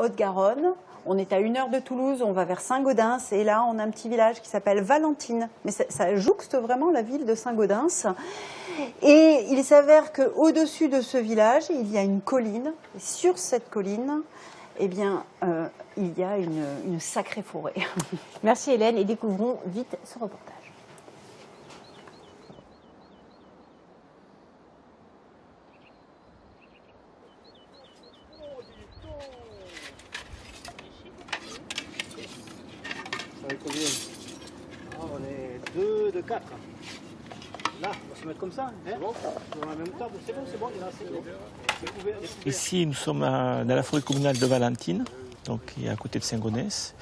Haute-Garonne. On est à 1 heure de Toulouse, on va vers Saint-Gaudens et là on a un petit village qui s'appelle Valentine. Mais ça jouxte vraiment la ville de Saint-Gaudens. Et il s'avère qu'au-dessus de ce village, il y a une colline. Et sur cette colline, eh bien, il y a une sacrée forêt. Merci Hélène et découvrons vite ce reportage. Combien? On est 2 de 4. Là, on va se mettre comme ça. Hein, bon, dans la même table, c'est bon, il y en a assez. Bon. Ici, nous sommes dans la forêt communale de Valentine, donc qui est à côté de Saint-Gaudens,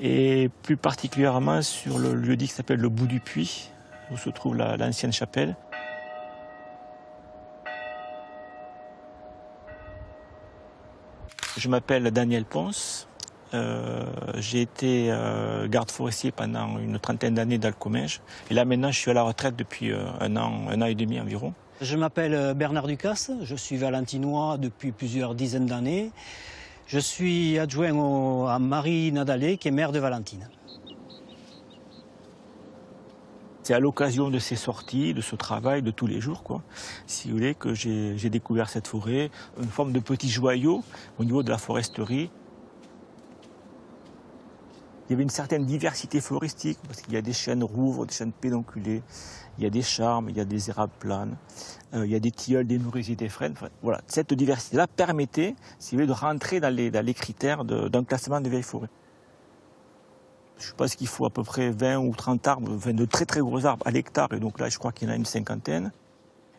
et plus particulièrement sur le lieu-dit qui s'appelle le Bout du Puy, où se trouve l'ancienne chapelle. Je m'appelle Daniel Ponce. J'ai été garde forestier pendant une trentaine d'années dans le Comminges. Et là maintenant je suis à la retraite depuis un an et demi environ. Je m'appelle Bernard Ducasse, je suis valentinois depuis plusieurs dizaines d'années. Je suis adjoint à Marie Nadalé qui est maire de Valentine. C'est à l'occasion de ces sorties, de ce travail de tous les jours, quoi, si vous voulez, que j'ai découvert cette forêt, une forme de petit joyau au niveau de la foresterie. Il y avait une certaine diversité floristique, parce qu'il y a des chênes rouvres, des chênes pédonculés, il y a des charmes, il y a des érables planes, il y a des tilleuls, des nourrisiers, des frênes. Enfin, voilà. Cette diversité-là permettait, si vous voulez, de rentrer dans les critères d'un classement de vieilles forêts. Je pense qu'il faut à peu près 20 ou 30 arbres, enfin de très très gros arbres à l'hectare, et donc là je crois qu'il y en a une cinquantaine.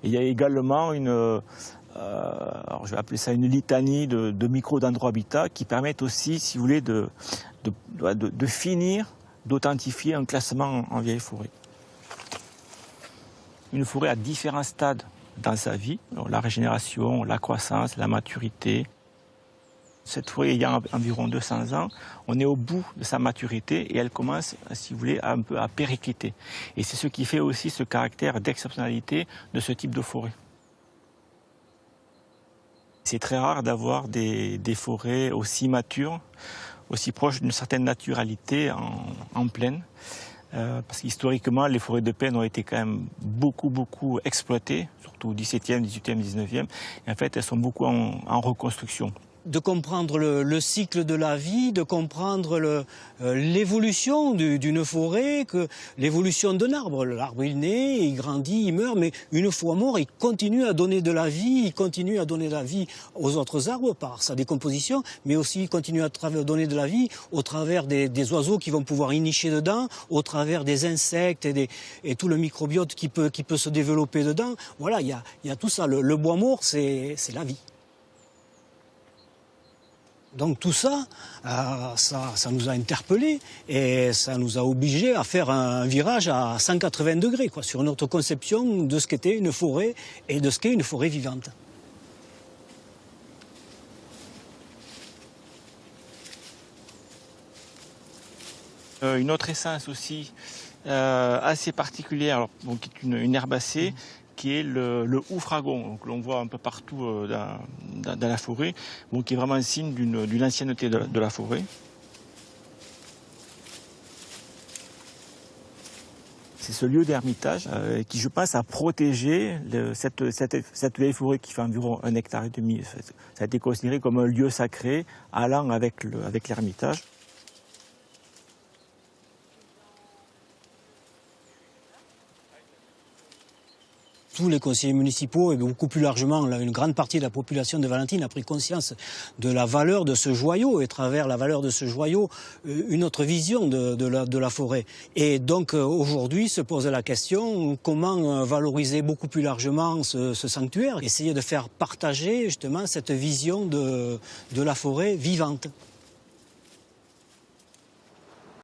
Et il y a également alors je vais appeler ça une litanie de micro-dendro-habitats qui permettent aussi, si vous voulez, de finir, d'authentifier un classement en vieille forêt. Une forêt à différents stades dans sa vie, alors la régénération, la croissance, la maturité. Cette forêt ayant environ 200 ans, on est au bout de sa maturité et elle commence, si vous voulez, un peu à péricliter. Et c'est ce qui fait aussi ce caractère d'exceptionnalité de ce type de forêt. C'est très rare d'avoir des forêts aussi matures, aussi proches d'une certaine naturalité en plaine. Parce qu'historiquement, les forêts de plaine ont été quand même beaucoup exploitées, surtout au XVIIe, XVIIIe, XIXe. Et en fait, elles sont beaucoup en reconstruction. De comprendre le cycle de la vie, de comprendre l'évolution d'une forêt, l'évolution d'un arbre. L'arbre, il naît, il grandit, il meurt, mais une fois mort, il continue à donner de la vie, il continue à donner de la vie aux autres arbres par sa décomposition, mais aussi il continue à donner de la vie au travers des oiseaux qui vont pouvoir y nicher dedans, au travers des insectes et tout le microbiote qui peut se développer dedans. Voilà, il y a tout ça. Le bois mort, c'est la vie. Donc tout ça, ça nous a interpellés et ça nous a obligés à faire un virage à 180 degrés quoi, sur notre conception de ce qu'était une forêt et de ce qu'est une forêt vivante. Une autre essence aussi assez particulière, alors, bon, qui est une herbacée, qui est le oufragon, que l'on voit un peu partout dans la forêt, bon, qui est vraiment un signe d'une ancienneté de la forêt. C'est ce lieu d'ermitage qui, je pense, a protégé cette vieille forêt qui fait environ 1,5 hectare. Ça a été considéré comme un lieu sacré allant avec l'ermitage. Tous les conseillers municipaux et beaucoup plus largement une grande partie de la population de Valentine a pris conscience de la valeur de ce joyau et à travers la valeur de ce joyau une autre vision de la forêt. Et donc aujourd'hui se pose la question comment valoriser beaucoup plus largement ce sanctuaire, essayer de faire partager justement cette vision de la forêt vivante.